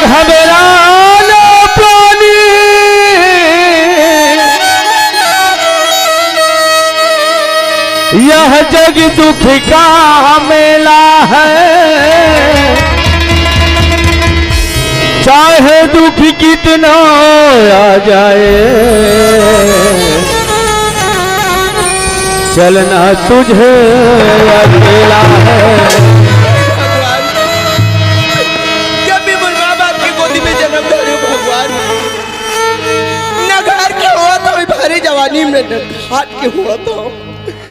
घबराना पानी यह जग दुख का मेला है, चाहे दुख कितना आ जाए चलना तुझे अकेला है। जब भी मुझ माँ बाप की गोदी में जन्म ले रही हूँ भगवान, न घर के हुआ था भारी जवानी में, न घाट के हुआ था।